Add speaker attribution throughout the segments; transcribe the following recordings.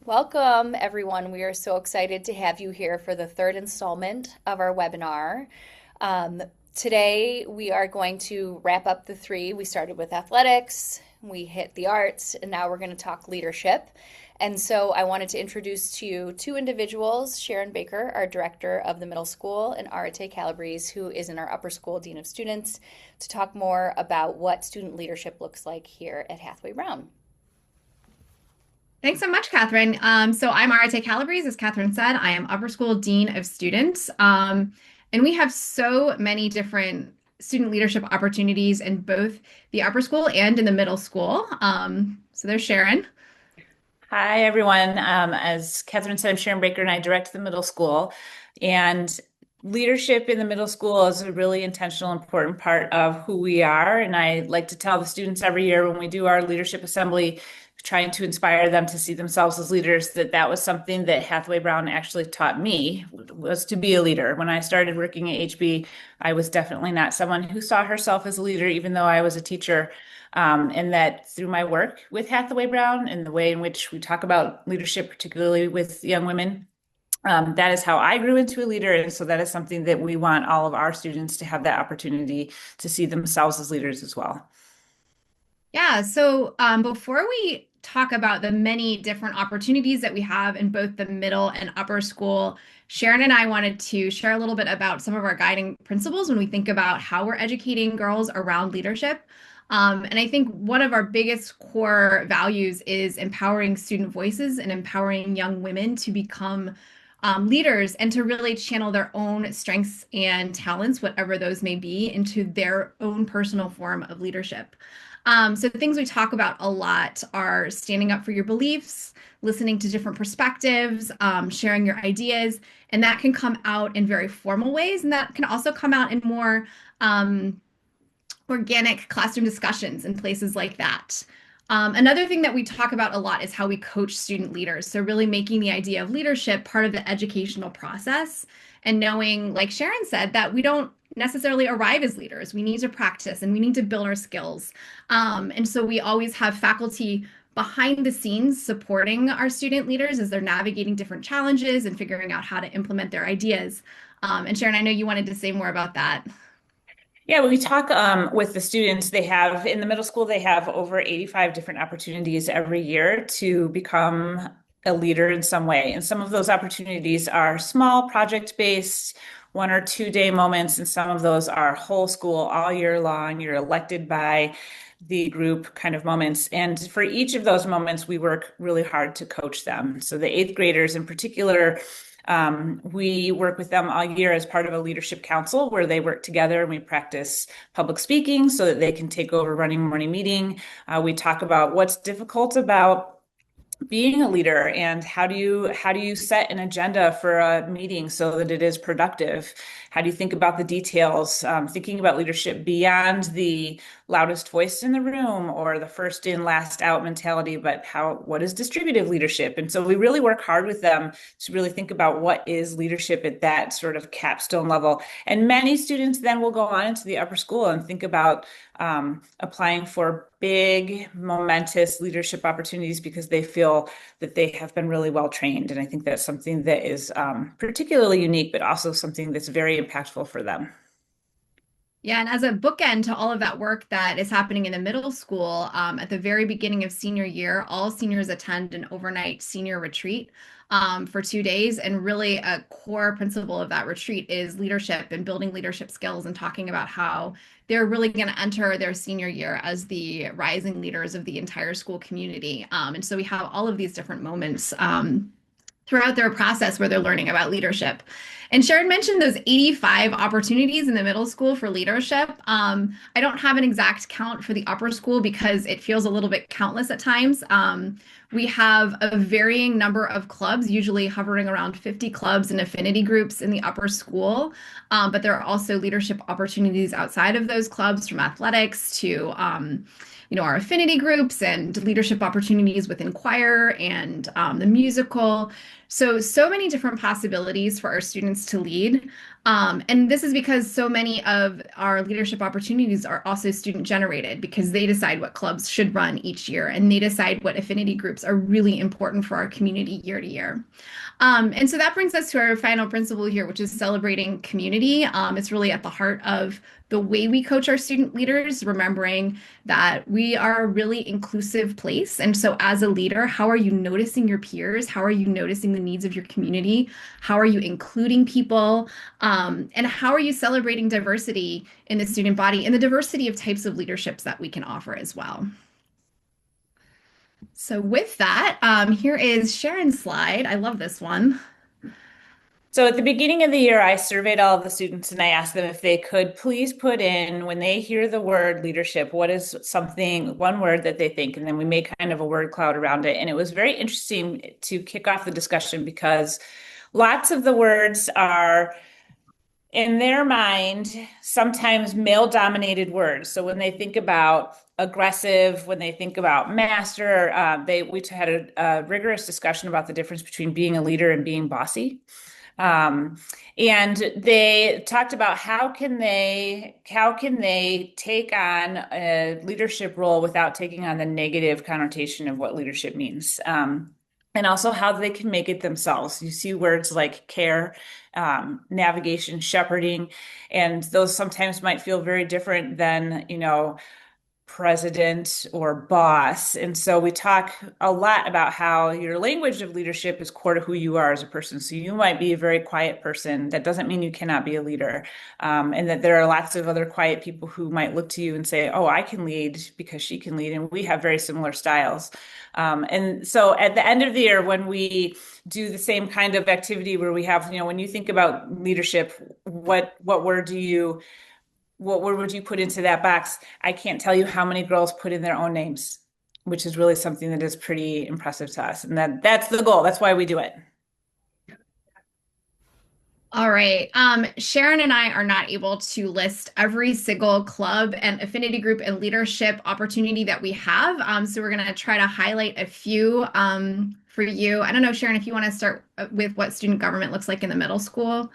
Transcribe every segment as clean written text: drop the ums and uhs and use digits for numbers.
Speaker 1: Welcome, everyone. We are so excited to have you here for the third installment of our webinar. Um, Today, we are going to wrap up the three. We started with athletics, we hit the arts, and now we're going to talk leadership. And so I wanted to introduce to you two individuals, Sharon Baker, our director of the middle school, and Arate Calabrese, who is in our upper school dean of students, to talk more about what student leadership looks like here at Hathaway Brown.
Speaker 2: Thanks so much, Catherine. So I'm Arate Calabrese, as Catherine said. I am Upper School Dean of Students. And we have so many different student leadership opportunities in both the upper school and in the middle school. So there's Sharon.
Speaker 3: Hi, everyone. As Catherine said, I'm Sharon Baker and I direct the middle school. And leadership in the middle school is a really intentional, important part of who we are. And I like to tell the students every year when we do our leadership assembly, trying to inspire them to see themselves as leaders, that was something that Hathaway Brown actually taught me, was to be a leader. When I started working at HB, I was definitely not someone who saw herself as a leader, even though I was a teacher. And that through my work with Hathaway Brown and the way in which we talk about leadership, particularly with young women, that is how I grew into a leader. And so that is something that we want all of our students to have that opportunity to see themselves as leaders as well.
Speaker 2: Yeah, so before we talk about the many different opportunities that we have in both the middle and upper school, Sharon and I wanted to share a little bit about some of our guiding principles when we think about how we're educating girls around leadership. And I think one of our biggest core values is empowering student voices and empowering young women to become leaders and to really channel their own strengths and talents, whatever those may be, into their own personal form of leadership. So things we talk about a lot are standing up for your beliefs, listening to different perspectives, sharing your ideas, and that can come out in very formal ways, and that can also come out in more organic classroom discussions and places like that. Another thing that we talk about a lot is how we coach student leaders. So really making the idea of leadership part of the educational process and knowing, like Sharon said, that we don't necessarily arrive as leaders. We need to practice and we need to build our skills. And so we always have faculty behind the scenes supporting our student leaders as they're navigating different challenges and figuring out how to implement their ideas. And Sharon, I know you wanted to say more about that.
Speaker 3: Yeah, when we talk with the students, they have in the middle school, they have over 85 different opportunities every year to become a leader in some way. And some of those opportunities are small project-based, 1 or 2 day moments, and some of those are whole school all year long. You're elected by the group kind of moments. And for each of those moments, we work really hard to coach them. So the eighth graders in particular, we work with them all year as part of a leadership council where they work together and we practice public speaking so that they can take over running morning meeting. We talk about what's difficult about being a leader and how do you set an agenda for a meeting so that it is productive. How do you think about the details, thinking about leadership beyond the loudest voice in the room or the first in last out mentality, but what is distributive leadership? And so we really work hard with them to really think about what is leadership at that sort of capstone level. And many students then will go on into the upper school and think about applying for big, momentous leadership opportunities because they feel that they have been really well trained. And I think that's something that is particularly unique, but also something that's very impactful for them.
Speaker 2: Yeah, and as a bookend to all of that work that is happening in the middle school, at the very beginning of senior year, all seniors attend an overnight senior retreat for 2 days. And really, a core principle of that retreat is leadership and building leadership skills and talking about how they're really going to enter their senior year as the rising leaders of the entire school community. And so we have all of these different moments. Throughout their process where they're learning about leadership. And Sharon mentioned those 85 opportunities in the middle school for leadership. I don't have an exact count for the upper school because it feels a little bit countless at times. We have a varying number of clubs, usually hovering around 50 clubs and affinity groups in the upper school. But there are also leadership opportunities outside of those clubs, from athletics to our affinity groups and leadership opportunities within choir and the musical. So many different possibilities for our students to lead. And this is because so many of our leadership opportunities are also student generated because they decide what clubs should run each year and they decide what affinity groups are really important for our community year to year. And so that brings us to our final principle here, which is celebrating community. It's really at the heart of the way we coach our student leaders, remembering that we are a really inclusive place. And so, as a leader, how are you noticing your peers? How are you noticing the needs of your community? How are you including people? And how are you celebrating diversity in the student body and the diversity of types of leaderships that we can offer as well? So with that, here is Sharon's slide. I love this one.
Speaker 3: So at the beginning of the year, I surveyed all of the students and I asked them if they could please put in, when they hear the word leadership, what is something, one word that they think, and then we made kind of a word cloud around it. And it was very interesting to kick off the discussion because lots of the words are, in their mind, sometimes male-dominated words. So when they think about aggressive, when they think about master, we had a rigorous discussion about the difference between being a leader and being bossy. And they talked about how can they take on a leadership role without taking on the negative connotation of what leadership means. And also how they can make it themselves. You see words like care, navigation, shepherding, and those sometimes might feel very different than, president or boss. And so we talk a lot about how your language of leadership is core to who you are as a person. So you might be a very quiet person. That doesn't mean you cannot be a leader. And that there are lots of other quiet people who might look to you and say, oh, I can lead because she can lead. And we have very similar styles. And so at the end of the year, when we do the same kind of activity where we have, when you think about leadership, what word would you put into that box? I can't tell you how many girls put in their own names, which is really something that is pretty impressive to us. And that's the goal. That's why we do it.
Speaker 2: All right. Sharon and I are not able to list every single club and affinity group and leadership opportunity that we have. So we're going to try to highlight a few for you. I don't know, Sharon, if you want to start with what student government looks like in the middle school.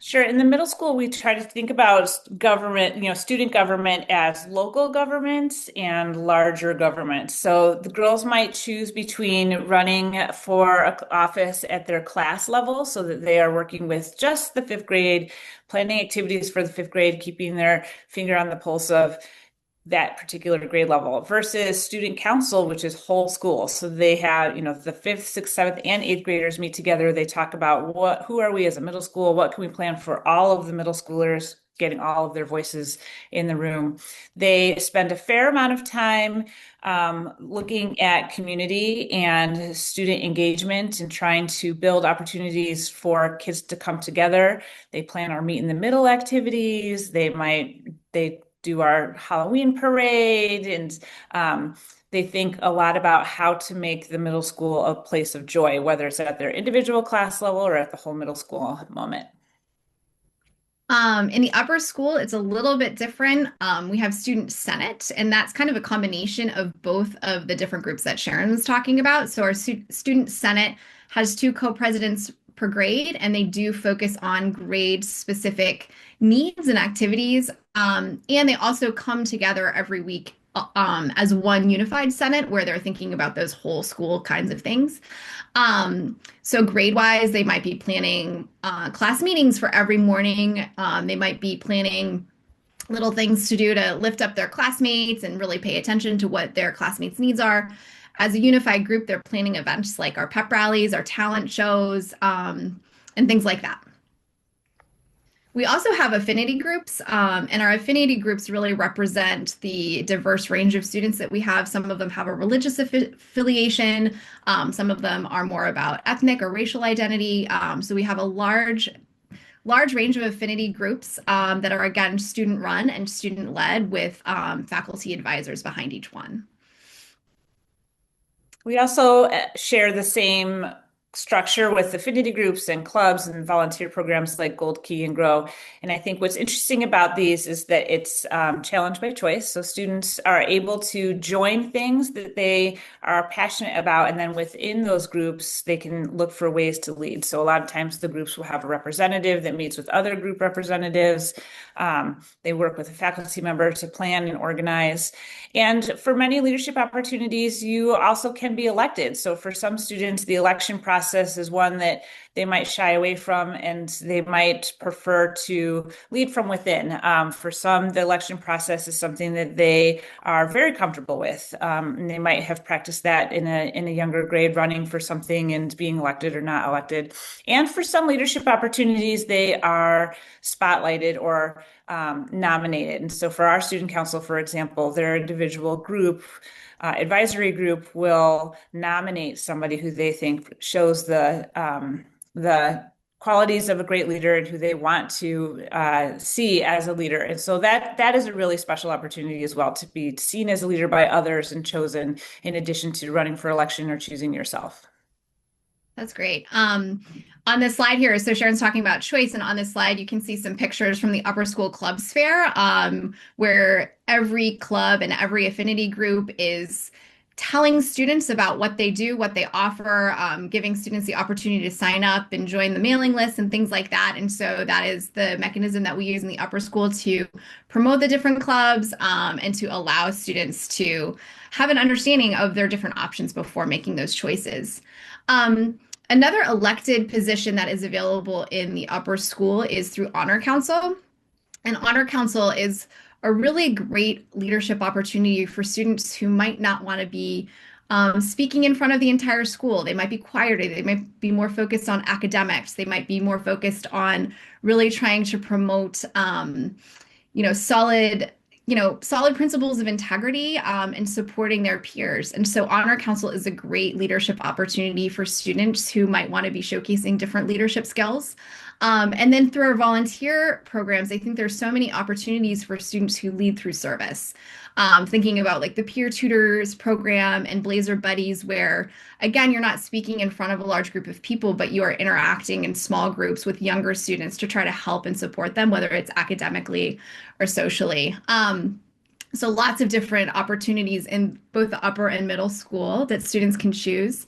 Speaker 3: Sure. In the middle school, we try to think about government, student government as local governments and larger government. So the girls might choose between running for an office at their class level so that they are working with just the fifth grade, planning activities for the fifth grade, keeping their finger on the pulse of that particular grade level versus student council, which is whole school. So they have, the fifth, sixth, seventh, and eighth graders meet together. They talk about who are we as a middle school? What can we plan for all of the middle schoolers, getting all of their voices in the room. They spend a fair amount of time looking at community and student engagement and trying to build opportunities for kids to come together. They plan our meet in the middle activities. They do our Halloween parade, and they think a lot about how to make the middle school a place of joy, whether it's at their individual class level or at the whole middle school moment.
Speaker 2: In the upper school, it's a little bit different. We have student senate, and that's kind of a combination of both of the different groups that Sharon was talking about. So our student senate has 2 co-presidents per grade, and they do focus on grade-specific needs and activities. And they also come together every week as one unified senate where they're thinking about those whole school kinds of things. So grade-wise, they might be planning class meetings for every morning. They might be planning little things to do to lift up their classmates and really pay attention to what their classmates' needs are. As a unified group, they're planning events like our pep rallies, our talent shows, and things like that. We also have affinity groups, and our affinity groups really represent the diverse range of students that we have. Some of them have a religious affiliation. Some of them are more about ethnic or racial identity. So we have a large range of affinity groups that are, again, student-run and student-led with faculty advisors behind each one.
Speaker 3: We also share the same structure with affinity groups and clubs and volunteer programs like Gold Key and Grow. And I think what's interesting about these is that it's challenge by choice. So students are able to join things that they are passionate about. And then within those groups, they can look for ways to lead. So a lot of times the groups will have a representative that meets with other group representatives. They work with a faculty member to plan and organize. And for many leadership opportunities, you also can be elected. So for some students, the election process is one that they might shy away from, and they might prefer to lead from within. For some, the election process is something that they are very comfortable with. And they might have practiced that in a younger grade, running for something and being elected or not elected. And for some leadership opportunities, they are spotlighted or nominated. And so for our student council, for example, their individual group advisory group will nominate somebody who they think shows the qualities of a great leader and who they want to see as a leader. And so that is a really special opportunity as well, to be seen as a leader by others and chosen, in addition to running for election or choosing yourself.
Speaker 2: That's great. On this slide here, so Sharon's talking about choice, and on this slide, you can see some pictures from the Upper School Clubs Fair, where every club and every affinity group is telling students about what they do, what they offer, giving students the opportunity to sign up and join the mailing list and things like that. And so that is the mechanism that we use in the upper school to promote the different clubs, and to allow students to have an understanding of their different options before making those choices. Another elected position that is available in the upper school is through Honor Council. And Honor Council is a really great leadership opportunity for students who might not want to be speaking in front of the entire school. They might be quieter. They might be more focused on academics. They might be more focused on really trying to promote, solid principles of integrity, and supporting their peers. And so Honor Council is a great leadership opportunity for students who might want to be showcasing different leadership skills. And then through our volunteer programs, I think there's so many opportunities for students who lead through service. Thinking about like the Peer Tutors program and Blazer Buddies, where again, you're not speaking in front of a large group of people, but you are interacting in small groups with younger students to try to help and support them, whether it's academically or socially. So lots of different opportunities in both the upper and middle school that students can choose.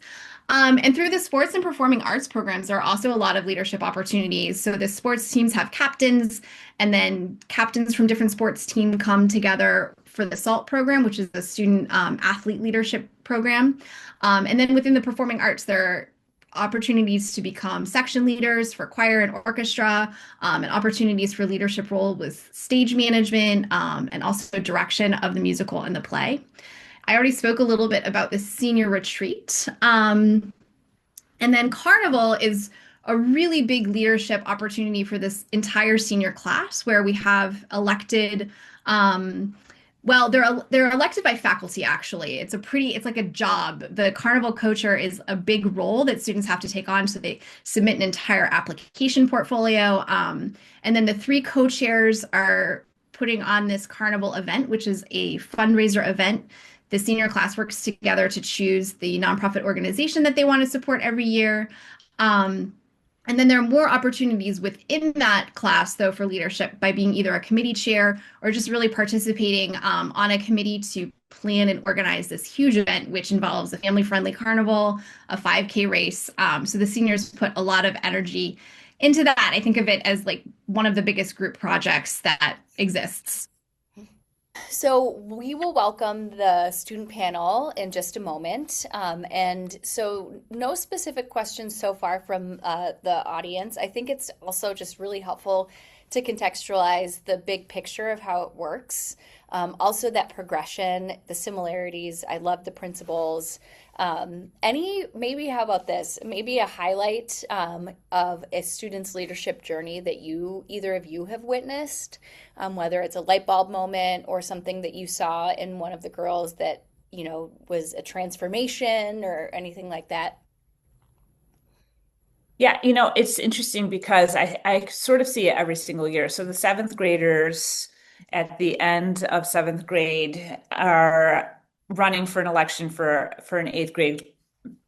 Speaker 2: And through the sports and performing arts programs, there are also a lot of leadership opportunities. So the sports teams have captains, and then captains from different sports teams come together for the SALT program, which is the student athlete leadership program. And then within the performing arts, there are opportunities to become section leaders for choir and orchestra, and opportunities for leadership role with stage management, and also direction of the musical and the play. I already spoke a little bit about the senior retreat. And then Carnival is a really big leadership opportunity for this entire senior class, where we have elected, they're elected by faculty, actually. It's like a job. The Carnival coacher is a big role that students have to take on. So they submit an entire application portfolio. And then the 3 co-chairs are putting on this Carnival event, which is a fundraiser event. The senior class works together to choose the nonprofit organization that they want to support every year. And then there are more opportunities within that class, though, for leadership by being either a committee chair or just really participating on a committee to plan and organize this huge event, which involves a family-friendly carnival, a 5K race. So the seniors put a lot of energy into that. I think of it as like one of the biggest group projects that exists.
Speaker 1: So we will welcome the student panel in just a moment. And so no specific questions so far from the audience. I think it's also just really helpful to contextualize the big picture of how it works. Also that progression, the similarities. I love the principles. Maybe how about this? Maybe a highlight of a student's leadership journey that either of you have witnessed, whether it's a light bulb moment or something that you saw in one of the girls that, was a transformation or anything like that.
Speaker 3: Yeah, it's interesting because I sort of see it every single year. So the 7th graders at the end of 7th grade are running for an election for an 8th grade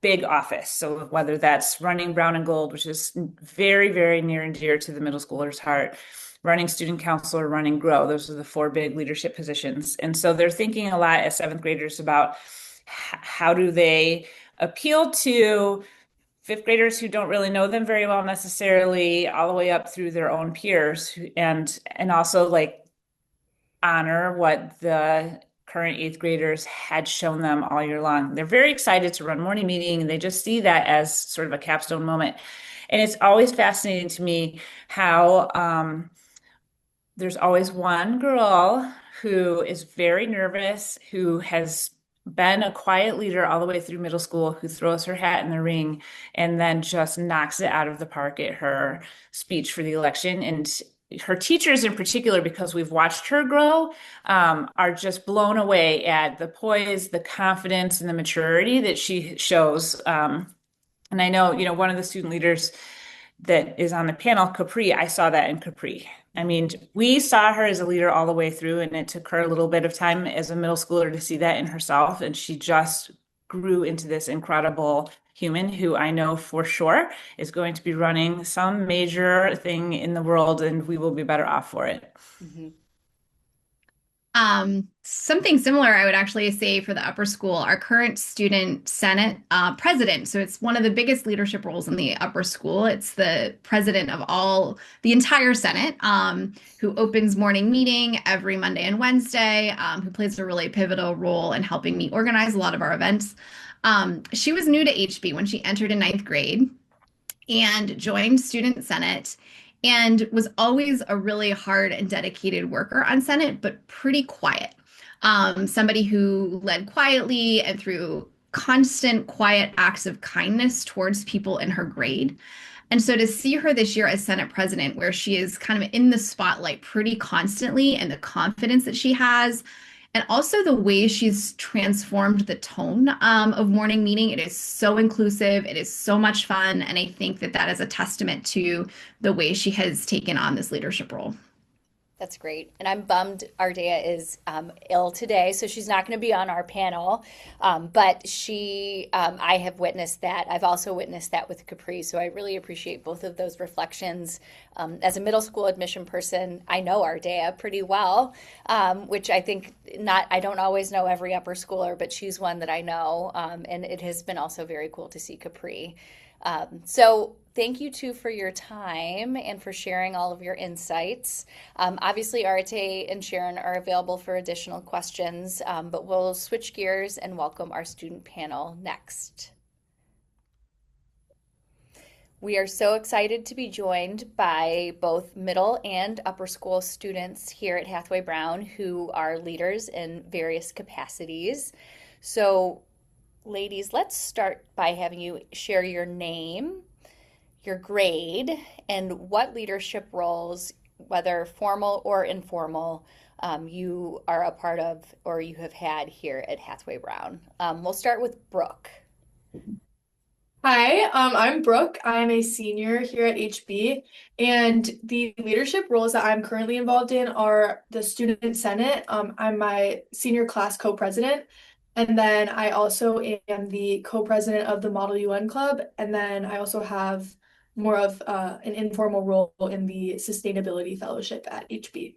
Speaker 3: big office. So whether that's running Brown and Gold, which is very, very near and dear to the middle schooler's heart, running student council, or running Grow, those are the four big leadership positions. And so they're thinking a lot as seventh graders about how do they appeal to fifth graders who don't really know them very well necessarily, all the way up through their own peers, and also like honor what the current eighth graders had shown them all year long. They're very excited to run morning meeting, and they just see that as sort of a capstone moment. And it's always fascinating to me how there's always one girl who is very nervous, who has been a quiet leader all the way through middle school, who throws her hat in the ring and then just knocks it out of the park at her speech for the election. And her teachers in particular, because we've watched her grow, are just blown away at the poise, the confidence, and the maturity that she shows. And I know, one of the student leaders that is on the panel, Capri, I saw that in Capri. I mean, we saw her as a leader all the way through, and it took her a little bit of time as a middle schooler to see that in herself. And she just grew into this incredible human who I know for sure is going to be running some major thing in the world, and we will be better off for it.
Speaker 1: Mhm.
Speaker 2: Something similar, I would actually say for the upper school, our current student senate president. So it's one of the biggest leadership roles in the upper school. It's the president of the entire senate, who opens morning meeting every Monday and Wednesday, who plays a really pivotal role in helping me organize a lot of our events. She was new to HB when she entered in ninth grade and joined student senate, and was always a really hard and dedicated worker on Senate, but pretty quiet. Somebody who led quietly and through constant, quiet acts of kindness towards people in her grade. And so to see her this year as Senate president, where she is kind of in the spotlight pretty constantly, and the confidence that she has, and also the way she's transformed the tone of morning meeting. It is so inclusive. It is so much fun. And I think that that is a testament to the way she has taken on this leadership role.
Speaker 1: That's great. And I'm bummed Ardea is ill today, so she's not going to be on our panel. But I have witnessed that. I've also witnessed that with Capri. So I really appreciate both of those reflections. As a middle school admission person, I know Ardea pretty well, which I think I don't always know every upper schooler, but she's one that I know. And it has been also very cool to see Capri. So thank you two for your time and for sharing all of your insights. Obviously, Arete and Sharon are available for additional questions, but we'll switch gears and welcome our student panel next. We are so excited to be joined by both middle and upper school students here at Hathaway Brown who are leaders in various capacities. So ladies, let's start by having you share your name, your grade, and what leadership roles, whether formal or informal, you are a part of or you have had here at Hathaway Brown. We'll start with Brooke.
Speaker 4: Hi, I'm Brooke. I'm a senior here at HB, and the leadership roles that I'm currently involved in are the Student Senate. I'm my senior class co-president, and then I also am the co-president of the Model UN Club, and then I also have more of an informal role in the Sustainability Fellowship at HB.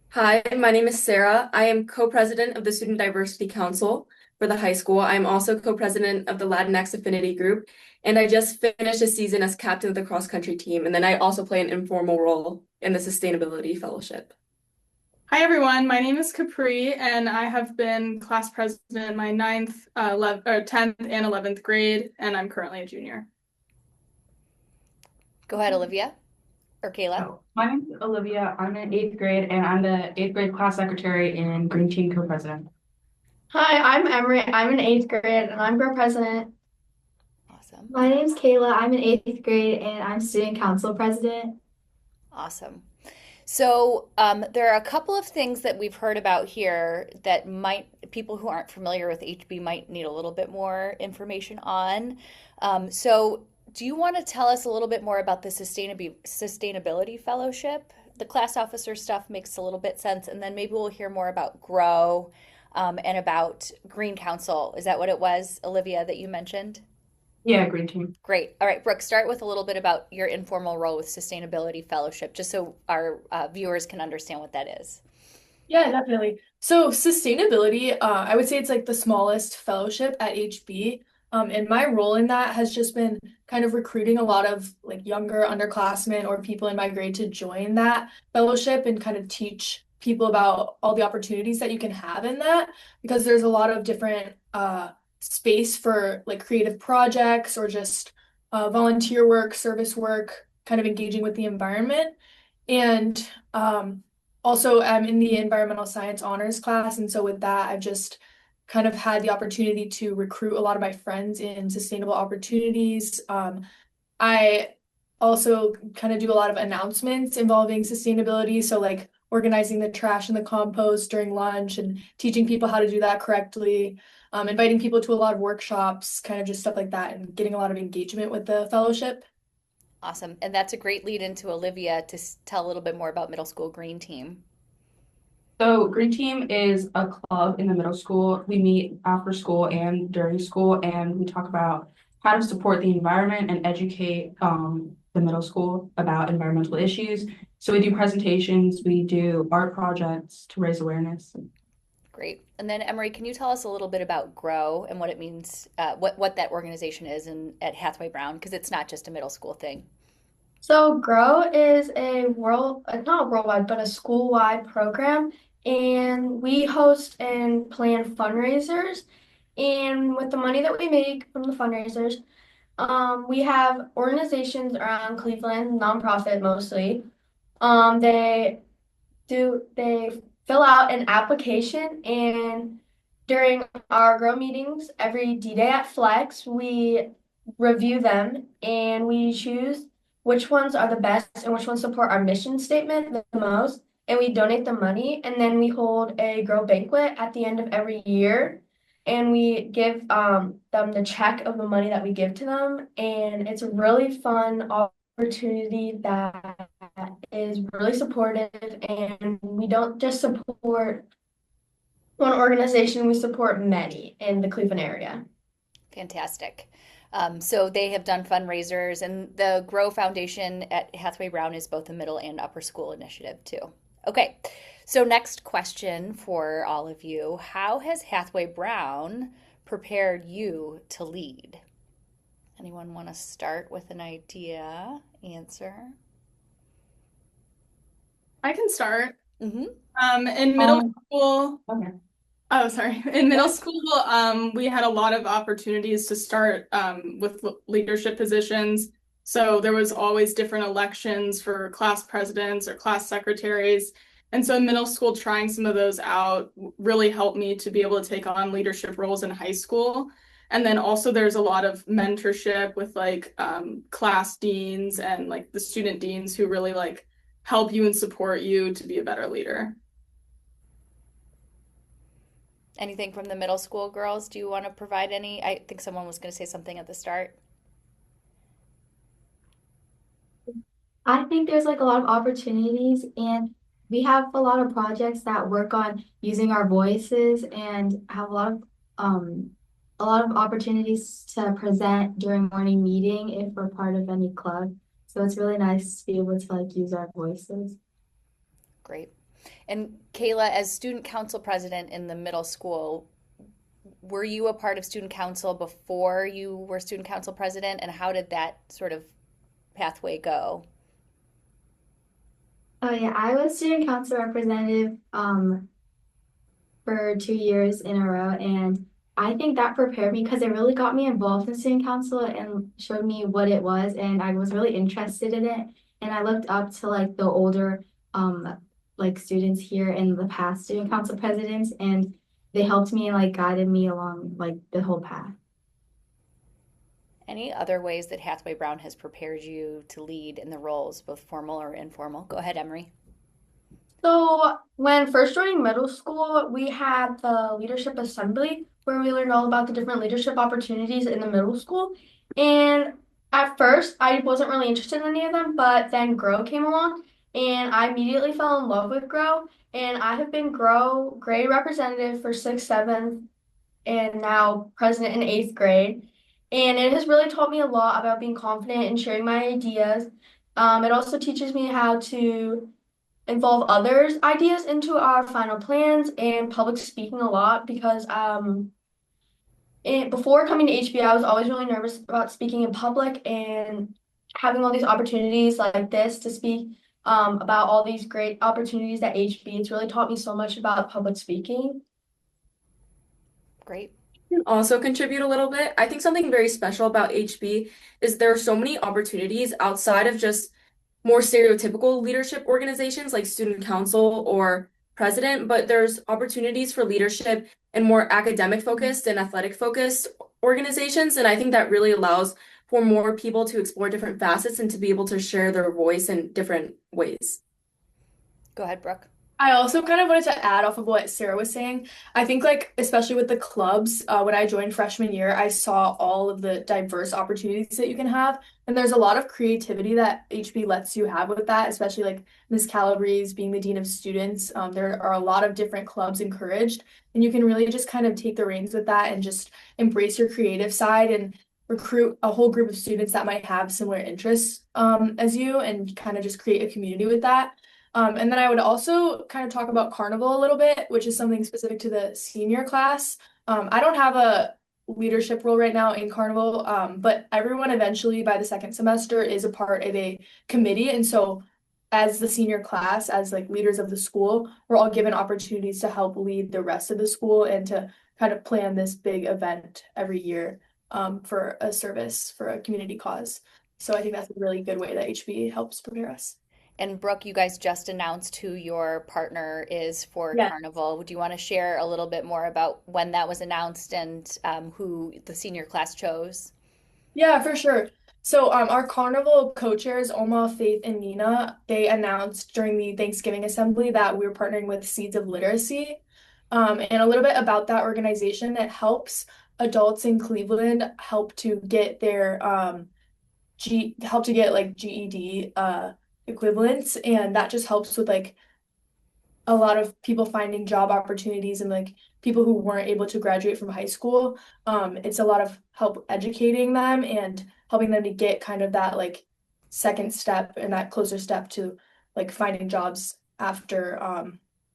Speaker 5: Hi, my name is Sarah. I am co-president of the Student Diversity Council for the high school. I'm also co-president of the Latinx Affinity Group, and I just finished a season as captain of the cross-country team, and then I also play an informal role in the Sustainability Fellowship.
Speaker 6: Hi everyone, my name is Capri, and I have been class president in my 9th, 10th, and 11th grade, and I'm currently a junior.
Speaker 1: Go ahead, Olivia or Kayla.
Speaker 7: Oh, my name is Olivia. I'm in 8th grade, and I'm the 8th grade class secretary and Green Team co-president.
Speaker 8: Hi, I'm Emery. I'm in 8th grade, and I'm group president.
Speaker 1: Awesome.
Speaker 8: My name's Kayla. I'm in 8th grade, and I'm student council president.
Speaker 1: Awesome. So there are a couple of things that we've heard about here that people who aren't familiar with HB might need a little bit more information on. So do you want to tell us a little bit more about the Sustainability Fellowship? The class officer stuff makes a little bit sense, and then maybe we'll hear more about GROW and about Green Council. Is that what it was, Olivia, that you mentioned?
Speaker 7: Yeah, green team.
Speaker 1: Great. All right, Brooke, start with a little bit about your informal role with Sustainability Fellowship, just so our viewers can understand what that is.
Speaker 4: Yeah, definitely. So sustainability, I would say it's like the smallest fellowship at HB. And my role in that has just been kind of recruiting a lot of like younger underclassmen or people in my grade to join that fellowship and kind of teach people about all the opportunities that you can have in that because there's a lot of different space for like creative projects or just volunteer work, service work, kind of engaging with the environment. And also, I'm in the environmental science honors class, and so with that, I've just kind of had the opportunity to recruit a lot of my friends in sustainable opportunities. I also kind of do a lot of announcements involving sustainability, so like organizing the trash and the compost during lunch and teaching people how to do that correctly, inviting people to a lot of workshops, kind of just stuff like that, and getting a lot of engagement with the fellowship.
Speaker 1: Awesome. And that's a great lead into Olivia to tell a little bit more about Middle School Green Team.
Speaker 7: So green team is a club in the middle school. We meet after school and during school, and we talk about how to support the environment and educate the middle school about environmental issues. So we do presentations, we do art projects to raise awareness.
Speaker 1: Great. And then Emery, can you tell us a little bit about GROW and what it means, what that organization is at Hathaway Brown? Because it's not just a middle school thing.
Speaker 8: So GROW is not worldwide, but a school-wide program, and we host and plan fundraisers. And with the money that we make from the fundraisers, we have organizations around Cleveland, nonprofit mostly. They fill out an application, and during our GROW meetings every D-Day at Flex, we review them and we choose which ones are the best and which ones support our mission statement the most, and we donate the money, and then we hold a GROW banquet at the end of every year, and we give them the check of the money that we give to them, and it's a really fun opportunity that is really supportive, and we don't just support one organization, we support many in the Cleveland area.
Speaker 1: Fantastic. So they have done fundraisers, and the GROW Foundation at Hathaway Brown is both a middle and upper school initiative too. Okay, so next question for all of you. How has Hathaway Brown prepared you to lead? Anyone want to start with an idea, answer?
Speaker 6: I can start.
Speaker 1: Mm-hmm.
Speaker 6: In middle school,
Speaker 7: Okay.
Speaker 6: oh, sorry. In middle school, we had a lot of opportunities to start with leadership positions. So there was always different elections for class presidents or class secretaries. And so in middle school, trying some of those out really helped me to be able to take on leadership roles in high school. And then also there's a lot of mentorship with like class deans and like the student deans who really like help you and support you to be a better leader.
Speaker 1: Anything from the middle school girls? Do you want to provide any? I think someone was going to say something at the start.
Speaker 8: I think there's like a lot of opportunities, and we have a lot of projects that work on using our voices and have a lot of opportunities to present during morning meeting if we're part of any club. So it's really nice to be able to like use our voices.
Speaker 1: Great. And Kayla, as student council president in the middle school, were you a part of student council before you were student council president? And how did that sort of pathway go?
Speaker 8: Oh yeah, I was student council representative for 2 years in a row, and I think that prepared me because it really got me involved in student council and showed me what it was, and I was really interested in it. And I looked up to like the older like students here and the past student council presidents, and they helped me and like guided me along like the whole path.
Speaker 1: Any other ways that Hathaway Brown has prepared you to lead in the roles, both formal or informal? Go ahead, Emery.
Speaker 8: So when first joining middle school, we had the leadership assembly where we learned all about the different leadership opportunities in the middle school. And at first, I wasn't really interested in any of them, but then GROW came along and I immediately fell in love with Grow. And I have been Grow grade representative for sixth, seventh, and now president in eighth grade. And it has really taught me a lot about being confident and sharing my ideas. It also teaches me how to involve others' ideas into our final plans and public speaking a lot because before coming to HB, I was always really nervous about speaking in public and having all these opportunities like this to speak about all these great opportunities at HB. It's really taught me so much about public speaking.
Speaker 1: Great.
Speaker 5: Also contribute a little bit. I think something very special about HB is there are so many opportunities outside of just more stereotypical leadership organizations like student council or president, but there's opportunities for leadership in more academic focused and athletic focused organizations. And I think that really allows for more people to explore different facets and to be able to share their voice in different ways.
Speaker 1: Go ahead, Brooke.
Speaker 4: I also kind of wanted to add off of what Sarah was saying. I think like especially with the clubs, when I joined freshman year, I saw all of the diverse opportunities that you can have. And there's a lot of creativity that HB lets you have with that, especially like Miss Calabrese being the dean of students. There are a lot of different clubs encouraged, and you can really just kind of take the reins with that and just embrace your creative side and recruit a whole group of students that might have similar interests as you, and kind of just create a community with that. And then I would also kind of talk about Carnival a little bit, which is something specific to the senior class. I don't have a leadership role right now in Carnival, but everyone eventually by the second semester is a part of a committee. And so as the senior class, as like leaders of the school, we're all given opportunities to help lead the rest of the school and to kind of plan this big event every year for a service, for a community cause. So I think that's a really good way that HB helps prepare us.
Speaker 1: And Brooke, you guys just announced who your partner is for
Speaker 4: Yes.
Speaker 1: Carnival. Do you want to share a little bit more about when that was announced and who the senior class chose?
Speaker 4: Yeah, for sure. So our carnival co-chairs, Oma, Faith, and Nina, they announced during the Thanksgiving assembly that we were partnering with Seeds of Literacy. And a little bit about that organization, it helps adults in Cleveland help to get their help to get like GED equivalents, and that just helps with like a lot of people finding job opportunities and like people who weren't able to graduate from high school. It's a lot of help educating them and helping them to get kind of that like second step and that closer step to like finding jobs after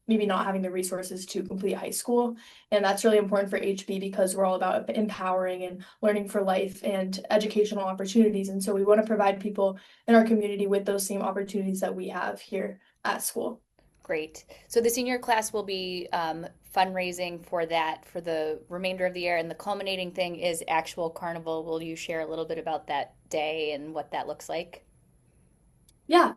Speaker 4: maybe not having the resources to complete high school. And that's really important for HB because we're all about empowering and learning for life and educational opportunities. And so we want to provide people in our community with those same opportunities that we have here at school.
Speaker 1: Great. So the senior class will be fundraising for that for the remainder of the year, and the culminating thing is actual Carnival. Will you share a little bit about that day and what that looks like?
Speaker 4: Yeah.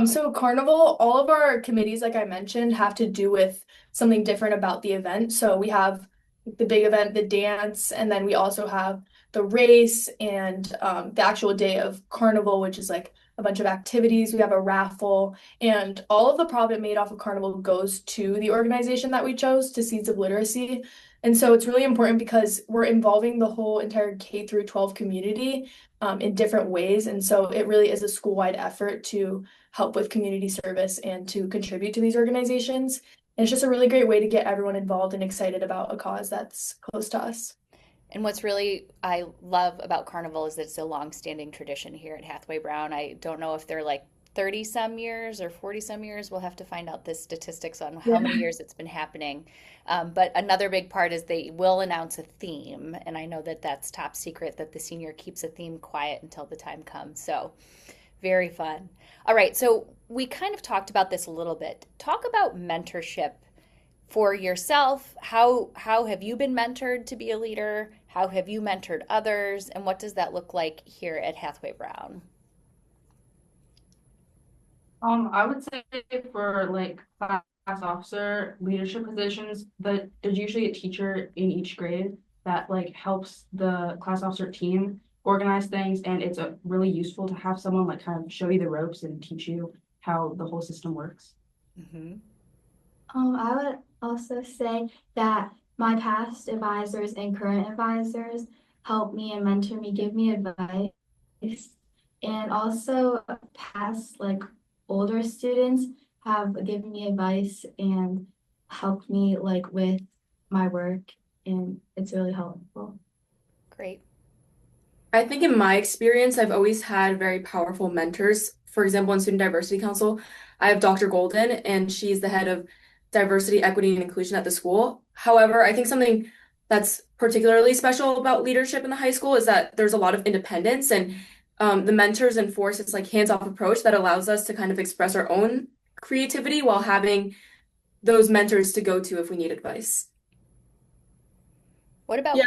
Speaker 4: So Carnival, all of our committees, like I mentioned, have to do with something different about the event. So we have the big event, the dance, and then we also have the race and the actual day of Carnival, which is like a bunch of activities. We have a raffle, and all of the profit made off of Carnival goes to the organization that we chose, to Seeds of Literacy. And so it's really important because we're involving the whole entire K through 12 community in different ways. And so it really is a school-wide effort to help with community service and to contribute to these organizations. And it's just a really great way to get everyone involved and excited about a cause that's close to us.
Speaker 1: And what's really I love about Carnival is that it's a long-standing tradition here at Hathaway Brown. I don't know if they're like 30 some years or 40 some years. We'll have to find out the statistics on how many years it's been happening. But another big part is they will announce a theme. And I know that that's top secret, that the senior keeps a theme quiet until the time comes. So very fun. All right. So we kind of talked about this a little bit. Talk about mentorship for yourself. How have you been mentored to be a leader? How have you mentored others? And what does that look like here at Hathaway Brown?
Speaker 7: I would say for like class officer leadership positions, that there's usually a teacher in each grade that like helps the class officer team organize things, and it's really useful to have someone like kind of show you the ropes and teach you how the whole system works.
Speaker 1: Mm-hmm.
Speaker 8: I would also say that my past advisors and current advisors help me and mentor me, give me advice, and also past like older students have given me advice and helped me like with my work, and it's really helpful.
Speaker 1: Great.
Speaker 5: I think in my experience, I've always had very powerful mentors. For example, in Student Diversity Council, I have Dr. Golden, and she's the head of diversity, equity, and inclusion at the school. However, I think something that's particularly special about leadership in the high school is that there's a lot of independence, and the mentors enforce this like hands-off approach that allows us to kind of express our own creativity while having those mentors to go to if we need advice.
Speaker 1: What about,
Speaker 6: Yeah.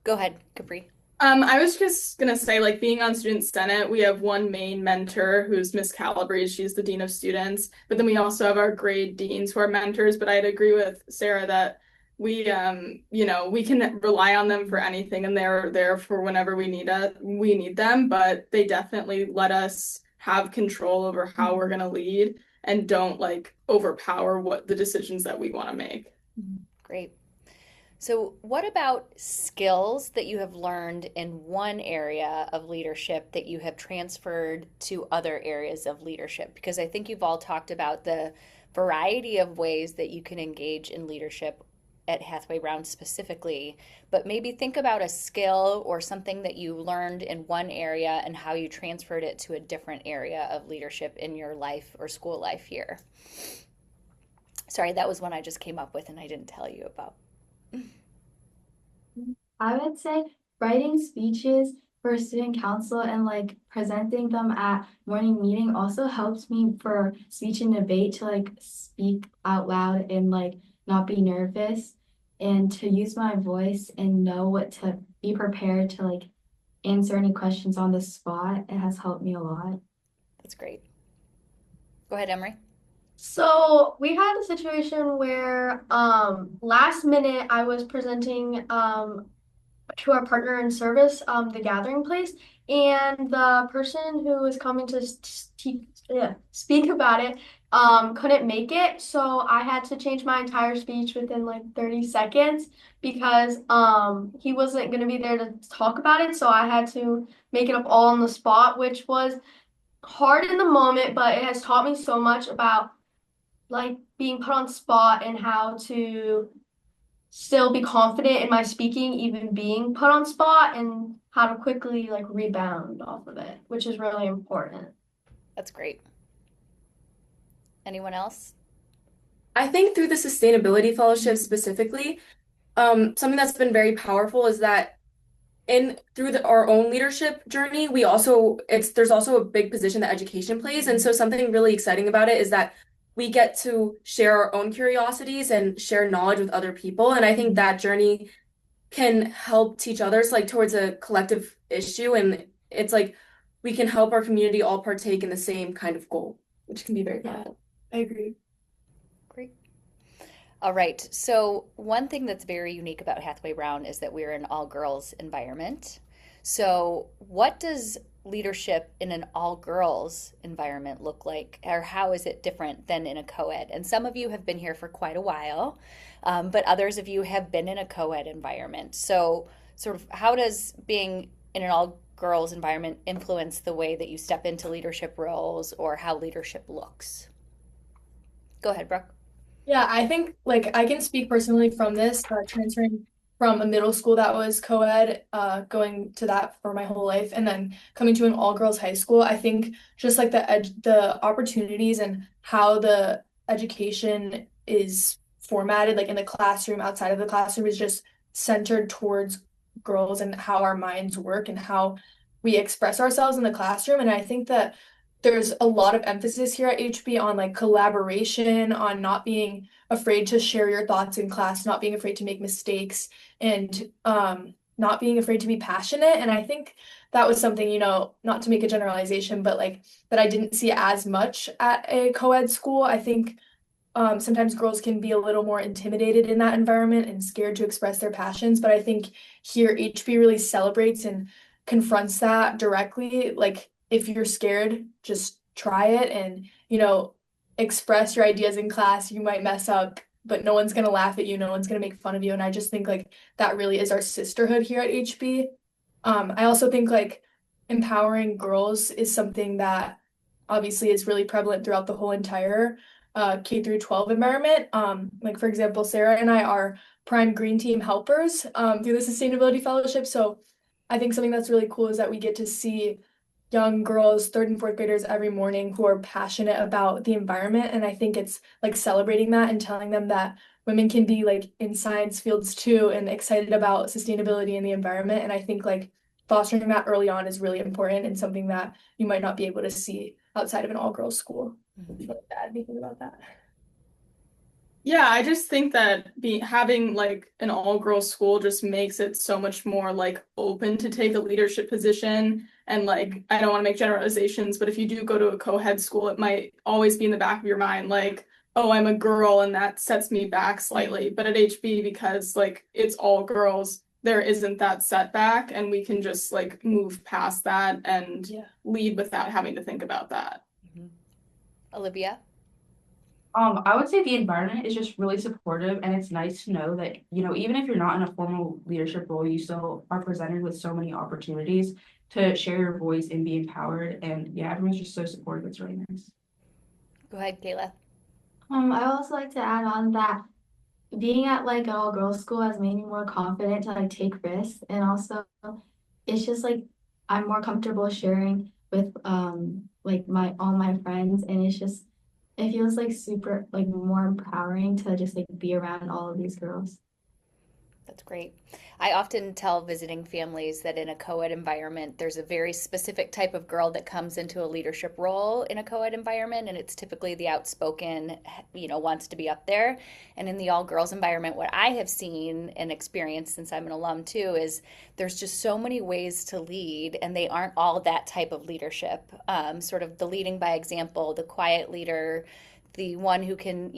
Speaker 1: go ahead, Capri.
Speaker 6: I was just gonna say, like being on Student Senate, we have one main mentor who's Miss Calabrese. She's the Dean of Students, but then we also have our grade deans who are mentors. But I'd agree with Sarah that we we can rely on them for anything, and they're there for whenever we need them. But they definitely let us have control over how we're gonna lead and don't like overpower what the decisions that we want to make.
Speaker 1: Great. So, what about skills that you have learned in one area of leadership that you have transferred to other areas of leadership? Because I think you've all talked about the variety of ways that you can engage in leadership at Hathaway Brown specifically, but maybe think about a skill or something that you learned in one area and how you transferred it to a different area of leadership in your life or school life here. Sorry, that was one I just came up with and I didn't tell you about.
Speaker 8: I would say writing speeches for student council and like presenting them at morning meeting also helps me for speech and debate to like speak out loud and like not be nervous and to use my voice and know what to be prepared to like answer any questions on the spot. It has helped me a lot.
Speaker 1: That's great. Go ahead, Emery.
Speaker 8: So we had a situation where last minute I was presenting to our partner in service, the Gathering Place, and the person who was coming to speak about it couldn't make it, so I had to change my entire speech within like 30 seconds because he wasn't going to be there to talk about it, so I had to make it up all on the spot, which was hard in the moment, but it has taught me so much about like being put on spot and how to still be confident in my speaking, even being put on spot, and how to quickly like rebound off of it, which is really important.
Speaker 1: That's great. Anyone else?
Speaker 5: I think through the Sustainability Fellowship specifically, something that's been very powerful is that through our own leadership journey, there's also a big position that education plays. And so something really exciting about it is that we get to share our own curiosities and share knowledge with other people. And I think that journey can help teach others like towards a collective issue. And it's like we can help our community all partake in the same kind of goal, which can be very powerful.
Speaker 4: I agree.
Speaker 1: Great. All right. So one thing that's very unique about Hathaway Brown is that we're an all-girls environment. So what does leadership in an all-girls environment look like, or how is it different than in a co-ed? And some of you have been here for quite a while, but others of you have been in a co-ed environment. So sort of how does being in an all-girls environment influence the way that you step into leadership roles or how leadership looks? Go ahead, Brooke.
Speaker 4: Yeah, I think like I can speak personally from this, transferring from a middle school that was co-ed, going to that for my whole life, and then coming to an all-girls high school. I think just like the opportunities and how the education is formatted, like in the classroom, outside of the classroom, is just centered towards girls and how our minds work and how we express ourselves in the classroom. And I think that there's a lot of emphasis here at HB on like collaboration, on not being afraid to share your thoughts in class, not being afraid to make mistakes, and not being afraid to be passionate. And I think that was something, not to make a generalization, but like that I didn't see as much at a co-ed school. I think sometimes girls can be a little more intimidated in that environment and scared to express their passions. But I think here HB really celebrates and confronts that directly. Like, if you're scared, just try it and, express your ideas in class. You might mess up, but no one's going to laugh at you. No one's going to make fun of you. And I just think like that really is our sisterhood here at HB. I also think like empowering girls is something that obviously is really prevalent throughout the whole entire K through 12 environment. Like for example, Sarah and I are prime green team helpers through the Sustainability Fellowship. So I think something that's really cool is that we get to see young girls, third and fourth graders every morning who are passionate about the environment. And I think it's like celebrating that and telling them that women can be like in science fields too and excited about sustainability and the environment. And I think like fostering that early on is really important and something that you might not be able to see outside of an all-girls school.
Speaker 1: Mhm.
Speaker 4: Feel bad anything about that.
Speaker 6: Yeah, I just think that having like an all-girls school just makes it so much more like open to take a leadership position. And like, I don't want to make generalizations, but if you do go to a co-head school, it might always be in the back of your mind, like, oh, I'm a girl and that sets me back slightly. But at HB, because like it's all girls, there isn't that setback, and we can just like move past that and
Speaker 4: Yeah.
Speaker 6: lead without having to think about that.
Speaker 1: Mhm. Olivia?
Speaker 7: I would say the environment is just really supportive, and it's nice to know that, you know, even if you're not in a formal leadership role, you still are presented with so many opportunities to share your voice and be empowered. And yeah, everyone's just so supportive. It's really nice.
Speaker 1: Go ahead, Kayla.
Speaker 8: I also like to add on that being at like an all-girls school has made me more confident to like take risks, and also it's just like I'm more comfortable sharing with like my all my friends, and it feels like super like more empowering to just like be around all of these girls.
Speaker 1: That's great. I often tell visiting families that in a co-ed environment, there's a very specific type of girl that comes into a leadership role in a co-ed environment, and it's typically the outspoken, wants to be up there. And in the all-girls environment, what I have seen and experienced since I'm an alum too is there's just so many ways to lead, and they aren't all that type of leadership. Sort of the leading by example, the quiet leader, the one who can,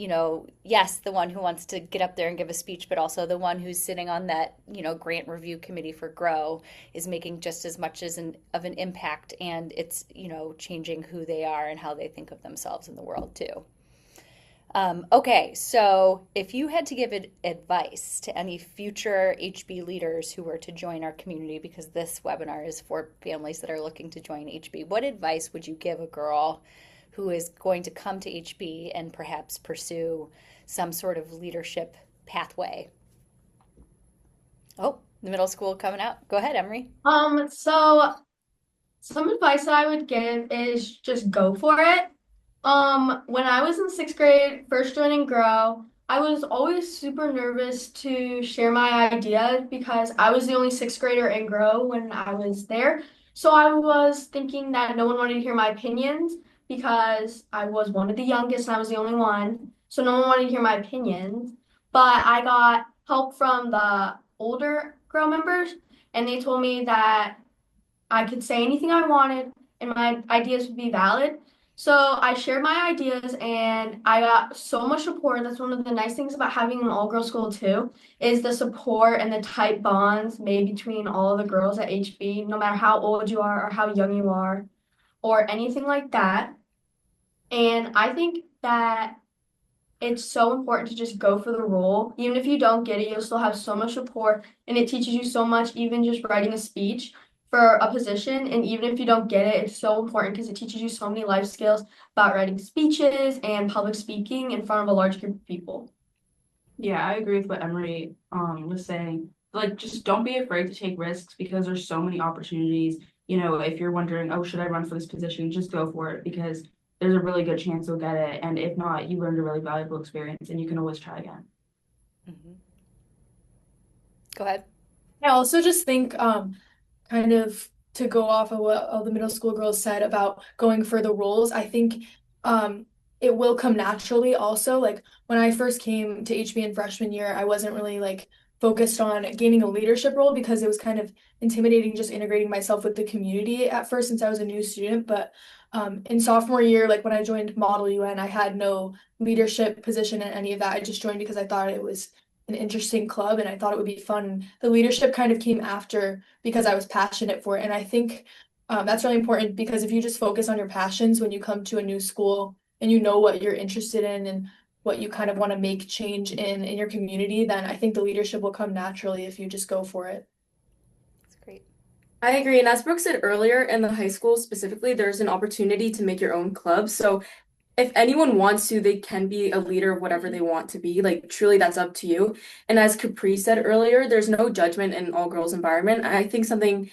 Speaker 1: yes, the one who wants to get up there and give a speech, but also the one who's sitting on that, grant review committee for GROW is making just as much of an impact, and it's, changing who they are and how they think of themselves in the world too. Okay, so if you had to give advice to any future HB leaders who were to join our community, because this webinar is for families that are looking to join HB, what advice would you give a girl who is going to come to HB and perhaps pursue some sort of leadership pathway? Oh, the middle school coming out. Go ahead, Emery.
Speaker 8: So some advice that I would give is just go for it. When I was in sixth grade, first joining GROW, I was always super nervous to share my ideas because I was the only sixth grader in GROW when I was there. So I was thinking that no one wanted to hear my opinions because I was one of the youngest and I was the only one. So no one wanted to hear my opinions. But I got help from the older GROW members, and they told me that I could say anything I wanted and my ideas would be valid. So I shared my ideas and I got so much support. That's one of the nice things about having an all-girls school too, is the support and the tight bonds made between all of the girls at HB, no matter how old you are or how young you are or anything like that. And I think that it's so important to just go for the role. Even if you don't get it, you'll still have so much support, and it teaches you so much, even just writing a speech for a position. And even if you don't get it, it's so important because it teaches you so many life skills about writing speeches and public speaking in front of a large group of people.
Speaker 7: Yeah, I agree with what Emery was saying. Like, just don't be afraid to take risks because there's so many opportunities. You know, if you're wondering, oh, should I run for this position? Just go for it because there's a really good chance you'll get it. And if not, you learned a really valuable experience and you can always try again.
Speaker 1: Mm-hmm. Go ahead.
Speaker 4: I also just think kind of to go off of what all the middle school girls said about going for the roles, I think it will come naturally also. Like when I first came to HB in freshman year, I wasn't really like focused on gaining a leadership role because it was kind of intimidating just integrating myself with the community at first since I was a new student. But in sophomore year, like when I joined Model UN, I had no leadership position in any of that. I just joined because I thought it was an interesting club and I thought it would be fun. The leadership kind of came after because I was passionate for it. And I think that's really important because if you just focus on your passions when you come to a new school and you know what you're interested in and what you kind of want to make change in your community, then I think the leadership will come naturally if you just go for it.
Speaker 1: That's great.
Speaker 5: I agree. And as Brooke said earlier, in the high school specifically, there's an opportunity to make your own club. So if anyone wants to, they can be a leader of whatever they want to be. Like, truly, that's up to you. And as Capri said earlier, there's no judgment in all girls environment. I think something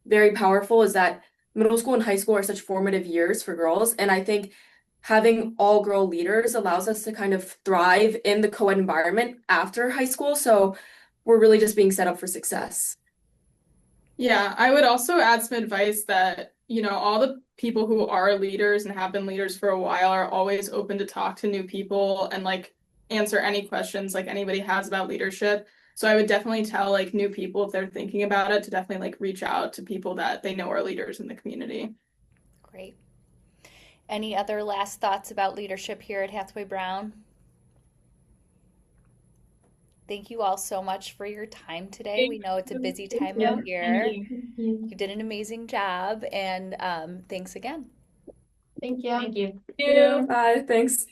Speaker 5: very powerful is that middle school and high school are such formative years for girls. And I think having all girl leaders allows us to kind of thrive in the co-ed environment after high school. So we're really just being set up for success.
Speaker 6: Yeah, I would also add some advice that, all the people who are leaders and have been leaders for a while are always open to talk to new people and like answer any questions like anybody has about leadership. So I would definitely tell like new people if they're thinking about it to definitely like reach out to people that they know are leaders in the community.
Speaker 1: Great. Any other last thoughts about leadership here at Hathaway Brown? Thank you all so much for your time today. We know it's a busy time
Speaker 8: you.
Speaker 1: of year.
Speaker 8: Thank you.
Speaker 1: You did an amazing job, and thanks again.
Speaker 8: Thank you.
Speaker 7: Thank you.
Speaker 6: Thank you.
Speaker 5: Bye, thanks.